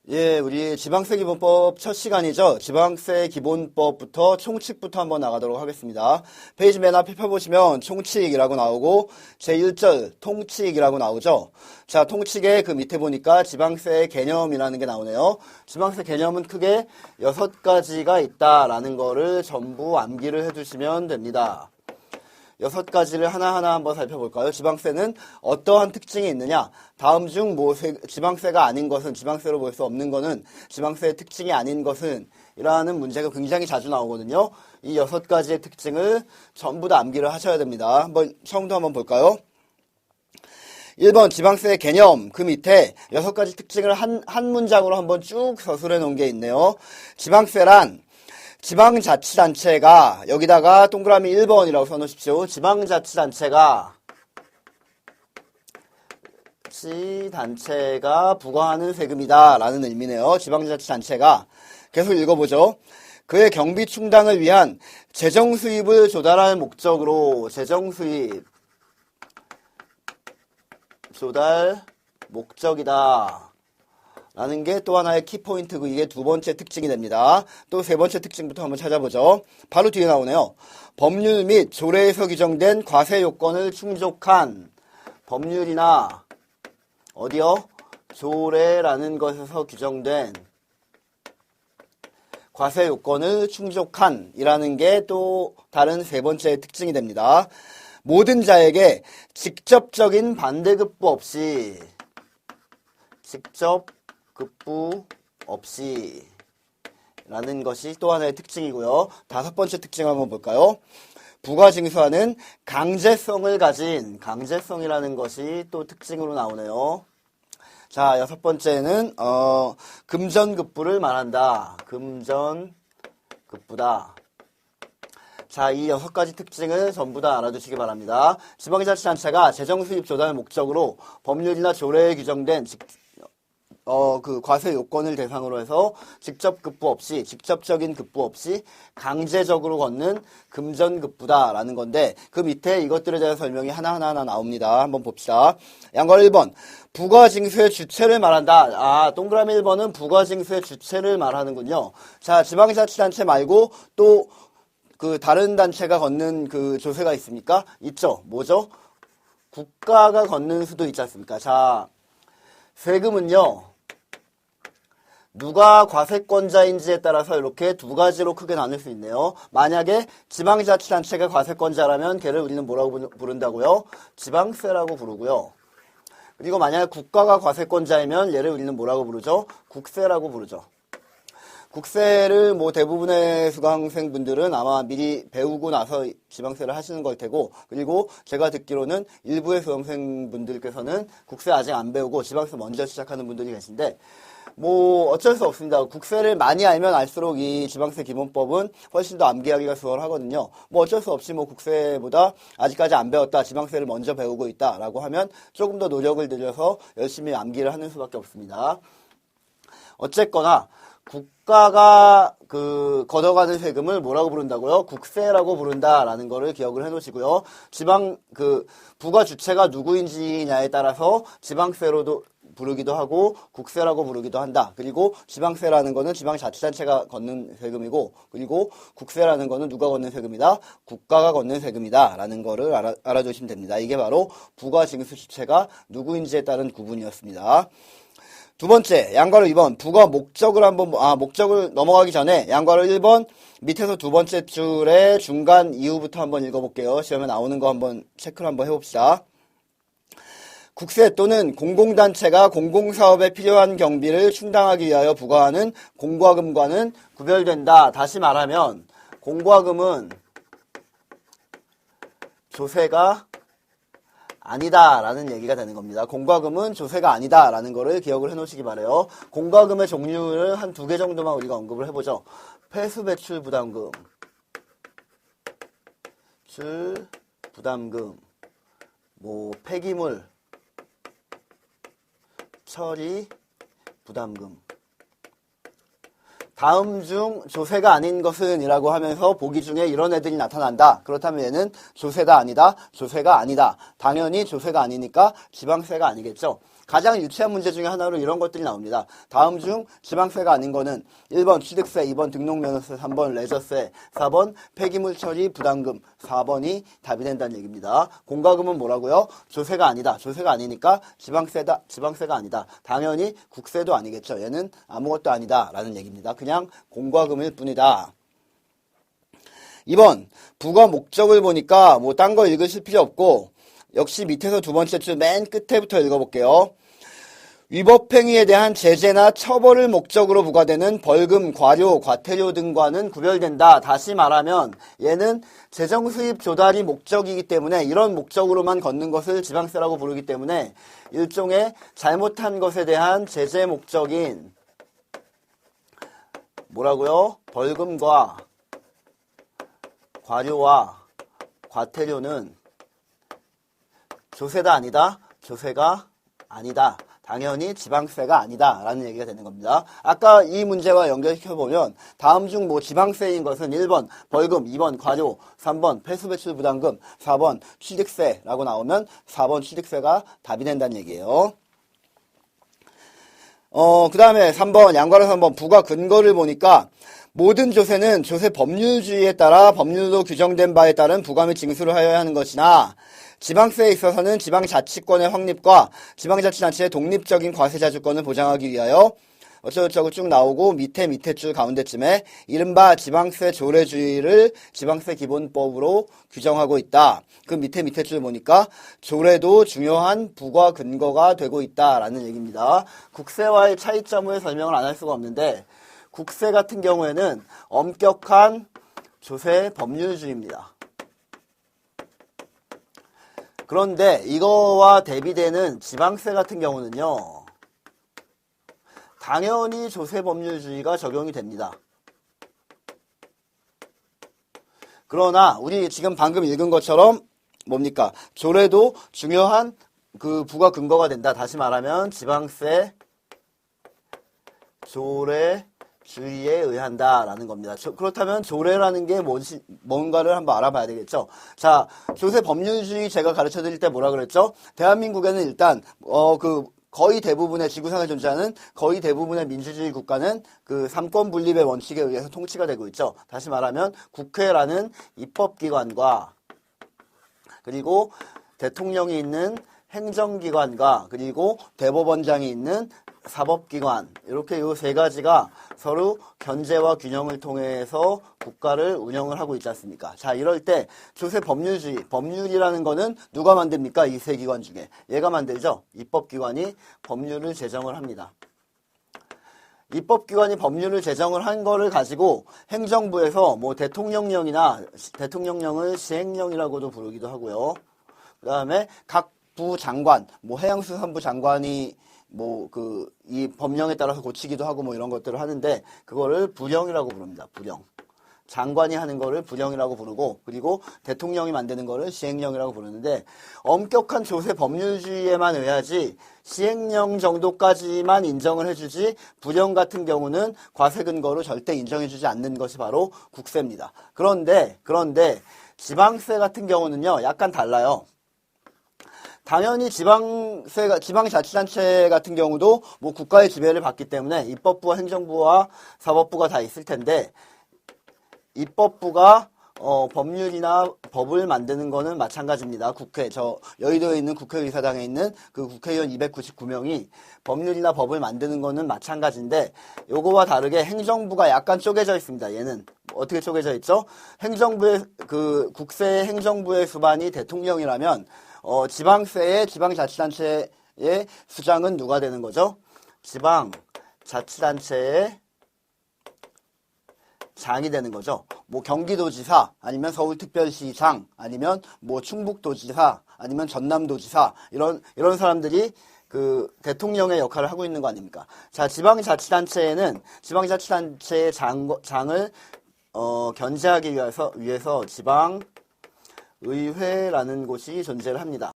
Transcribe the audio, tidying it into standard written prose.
예, 우리 지방세 기본법 첫 시간이죠. 지방세 기본법부터 총칙부터 한번 나가도록 하겠습니다. 페이지 맨 앞에 펴보시면 총칙이라고 나오고 제1절 통칙이라고 나오죠. 자, 통칙의 그 밑에 보니까 지방세 개념이라는 게 나오네요. 지방세 개념은 크게 6가지가 있다라는 거를 전부 암기를 해두시면 됩니다. 6가지를 하나하나 한번 살펴볼까요? 지방세는 어떠한 특징이 있느냐? 다음 중 지방세가 아닌 것은, 지방세로 볼 수 없는 것은, 지방세의 특징이 아닌 것은 이라는 문제가 굉장히 자주 나오거든요. 이 6가지의 특징을 전부 다 암기를 하셔야 됩니다. 처음부터 한번 볼까요? 1번 지방세의 개념, 그 밑에 6가지 특징을 한 문장으로 한번 쭉 서술해 놓은 게 있네요. 지방세란 지방자치단체가, 여기다가 동그라미 1번이라고 써놓으십시오. 지방자치단체가 부과하는 세금이다 라는 의미네요. 지방자치단체가. 계속 읽어보죠. 그의 경비 충당을 위한 재정수입을 조달할 목적으로, 조달 목적이다 라는 게 또 하나의 키포인트고, 이게 2번째 특징이 됩니다. 또 3번째 특징부터 한번 찾아보죠. 바로 뒤에 나오네요. 법률 및 조례에서 규정된 과세 요건을 충족한, 법률이나 어디요? 조례라는 것에서 규정된 과세 요건을 충족한 이라는 게 또 다른 3번째 특징이 됩니다. 모든 자에게 직접적인 반대급부 없이, 라는 것이 또 하나의 특징이고요. 5번째 특징 한번 볼까요? 부가징수하는 강제성을 가진, 강제성이라는 것이 또 특징으로 나오네요. 자, 6번째는 금전급부를 말한다. 금전급부다. 자, 이 6가지 특징을 전부 다 알아두시기 바랍니다. 지방자치단체가 재정수입 조달 목적으로 법률이나 조례에 규정된 그 과세 요건을 대상으로 해서 직접적인 급부 없이 강제적으로 걷는 금전급부다라는 건데, 그 밑에 이것들에 대한 설명이 하나하나 나옵니다. 한번 봅시다. 양과 1번. 부가징수의 주체를 말한다. 동그라미 1번은 부가징수의 주체를 말하는군요. 자, 지방자치단체 말고 또 그 다른 단체가 걷는 그 조세가 있습니까? 있죠. 뭐죠? 국가가 걷는 수도 있지 않습니까? 자, 세금은요, 누가 과세권자인지에 따라서 이렇게 2가지로 크게 나눌 수 있네요. 만약에 지방자치단체가 과세권자라면 걔를 우리는 뭐라고 부른다고요? 지방세라고 부르고요. 그리고 만약에 국가가 과세권자이면 얘를 우리는 뭐라고 부르죠? 국세라고 부르죠. 국세를 대부분의 수강생분들은 아마 미리 배우고 나서 지방세를 하시는 걸 테고, 그리고 제가 듣기로는 일부의 수험생분들께서는 국세 아직 안 배우고 지방세 먼저 시작하는 분들이 계신데, 어쩔 수 없습니다. 국세를 많이 알면 알수록 이 지방세 기본법은 훨씬 더 암기하기가 수월하거든요. 어쩔 수 없이 국세보다 아직까지 안 배웠다, 지방세를 먼저 배우고 있다 라고 하면 조금 더 노력을 들여서 열심히 암기를 하는 수밖에 없습니다. 어쨌거나 국가가 걷어가는 세금을 뭐라고 부른다고요? 국세라고 부른다라는 거를 기억을 해 놓으시고요. 부가 주체가 누구인지냐에 따라서 지방세로도 부르기도 하고 국세라고 부르기도 한다. 그리고 지방세라는 거는 지방자치단체가 걷는 세금이고, 그리고 국세라는 거는 누가 걷는 세금이다? 국가가 걷는 세금이다 라는 거를 알아두시면 됩니다. 이게 바로 부가징수 주체가 누구인지에 따른 구분이었습니다. 2번째, 양괄호 2번, 부가 목적을 목적을 넘어가기 전에 양괄호 1번 밑에서 2번째 줄의 중간 이후부터 한번 읽어볼게요. 시험에 나오는 거 한번 체크를 한번 해봅시다. 국세 또는 공공단체가 공공사업에 필요한 경비를 충당하기 위하여 부과하는 공과금과는 구별된다. 다시 말하면 공과금은 조세가 아니다 라는 얘기가 되는 겁니다. 공과금은 조세가 아니다 라는 거를 기억을 해 놓으시기 바래요. 공과금의 종류를 한 2개 정도만 우리가 언급을 해보죠. 폐수배출 부담금, 폐기물 처리 부담금. 다음 중 조세가 아닌 것은 이라고 하면서 보기 중에 이런 애들이 나타난다. 그렇다면 얘는 조세다 아니다, 조세가 아니다. 당연히 조세가 아니니까 지방세가 아니겠죠. 가장 유치한 문제 중에 하나로 이런 것들이 나옵니다. 다음 중 지방세가 아닌 거는 1번 취득세, 2번 등록면허세, 3번 레저세, 4번 폐기물 처리 부담금, 4번이 답이 된다는 얘기입니다. 공과금은 뭐라고요? 조세가 아니다. 조세가 아니니까 지방세가 아니다. 당연히 국세도 아니겠죠. 얘는 아무것도 아니다 라는 얘기입니다. 그냥 공과금일 뿐이다. 2번 부가 목적을 보니까 뭐 딴 거 읽으실 필요 없고 역시 밑에서 두 번째 줄 맨 끝에부터 읽어볼게요. 위법행위에 대한 제재나 처벌을 목적으로 부과되는 벌금, 과료, 과태료 등과는 구별된다. 다시 말하면 얘는 재정수입 조달이 목적이기 때문에 이런 목적으로만 걷는 것을 지방세라고 부르기 때문에 일종의 잘못한 것에 대한 제재 목적인 뭐라고요? 벌금과 과료와 과태료는 조세다 아니다. 조세가 아니다. 당연히 지방세가 아니다 라는 얘기가 되는 겁니다. 아까 이 문제와 연결시켜보면 다음 중 뭐 지방세인 것은 1번 벌금, 2번 과료, 3번 폐수배출 부담금, 4번 취득세라고 나오면 4번 취득세가 답이 된다는 얘기예요. 그 다음에 3번 양괄호 3번 부가 근거를 보니까 모든 조세는 조세 법률주의에 따라 법률로 규정된 바에 따른 부과 및 징수를 하여야 하는 것이나 지방세에 있어서는 지방자치권의 확립과 지방자치단체의 독립적인 과세자주권을 보장하기 위하여 어쩌고저쩌고 쭉 나오고 밑에 줄 가운데쯤에 이른바 지방세 조례주의를 지방세 기본법으로 규정하고 있다. 그 밑에 줄 보니까 조례도 중요한 부과 근거가 되고 있다라는 얘기입니다. 국세와의 차이점을 설명을 안 할 수가 없는데 국세 같은 경우에는 엄격한 조세 법률주의입니다. 그런데 이거와 대비되는 지방세 같은 경우는요. 당연히 조세 법률주의가 적용이 됩니다. 그러나 우리 지금 방금 읽은 것처럼 뭡니까? 조례도 중요한 그 부과 근거가 된다. 다시 말하면 지방세 조례 주의에 의한다라는 겁니다. 그렇다면 조례라는 게 뭔가를 한번 알아봐야 되겠죠. 자, 조세 법률주의 제가 가르쳐 드릴 때 뭐라 그랬죠? 대한민국에는 일단 거의 대부분의 지구상에 존재하는 거의 대부분의 민주주의 국가는 그 삼권 분립의 원칙에 의해서 통치가 되고 있죠. 다시 말하면 국회라는 입법기관과 그리고 대통령이 있는 행정기관과 그리고 대법원장이 있는 사법기관 이렇게 요 세 가지가 서로 견제와 균형을 통해서 국가를 운영을 하고 있지 않습니까? 자, 이럴 때 조세 법률주의, 법률이라는 거는 누가 만듭니까? 이 세 기관 중에. 얘가 만들죠. 입법기관이 법률을 제정을 합니다. 입법기관이 법률을 제정을 한 거를 가지고 행정부에서 뭐 대통령령이나 대통령령을 시행령이라고도 부르기도 하고요. 그 다음에 각 부 장관, 뭐 해양수산부 장관이 이 법령에 따라서 고치기도 하고 뭐 이런 것들을 하는데 그거를 부령이라고 부릅니다. 부령. 장관이 하는 거를 부령이라고 부르고 그리고 대통령이 만드는 거를 시행령이라고 부르는데 엄격한 조세 법률주의에만 의하지 시행령 정도까지만 인정을 해주지 부령 같은 경우는 과세 근거로 절대 인정해주지 않는 것이 바로 국세입니다. 그런데 지방세 같은 경우는요 약간 달라요. 당연히 지방자치단체 같은 경우도 뭐 국가의 지배를 받기 때문에 입법부와 행정부와 사법부가 다 있을 텐데 입법부가 법률이나 법을 만드는 거는 마찬가지입니다. 국회, 여의도에 있는 국회의사당에 있는 그 국회의원 299명이 법률이나 법을 만드는 거는 마찬가지인데 요거와 다르게 행정부가 약간 쪼개져 있습니다. 얘는 어떻게 쪼개져 있죠? 국세의 행정부의 수반이 대통령이라면 지방세의 지방자치단체의 수장은 누가 되는 거죠? 지방자치단체의 장이 되는 거죠. 뭐 경기도지사 아니면 서울특별시장 아니면 뭐 충북도지사 아니면 전남도지사 이런 사람들이 그 대통령의 역할을 하고 있는 거 아닙니까? 자, 지방자치단체에는 지방자치단체의 장을 견제하기 위해서 지방의회라는 곳이 존재를 합니다.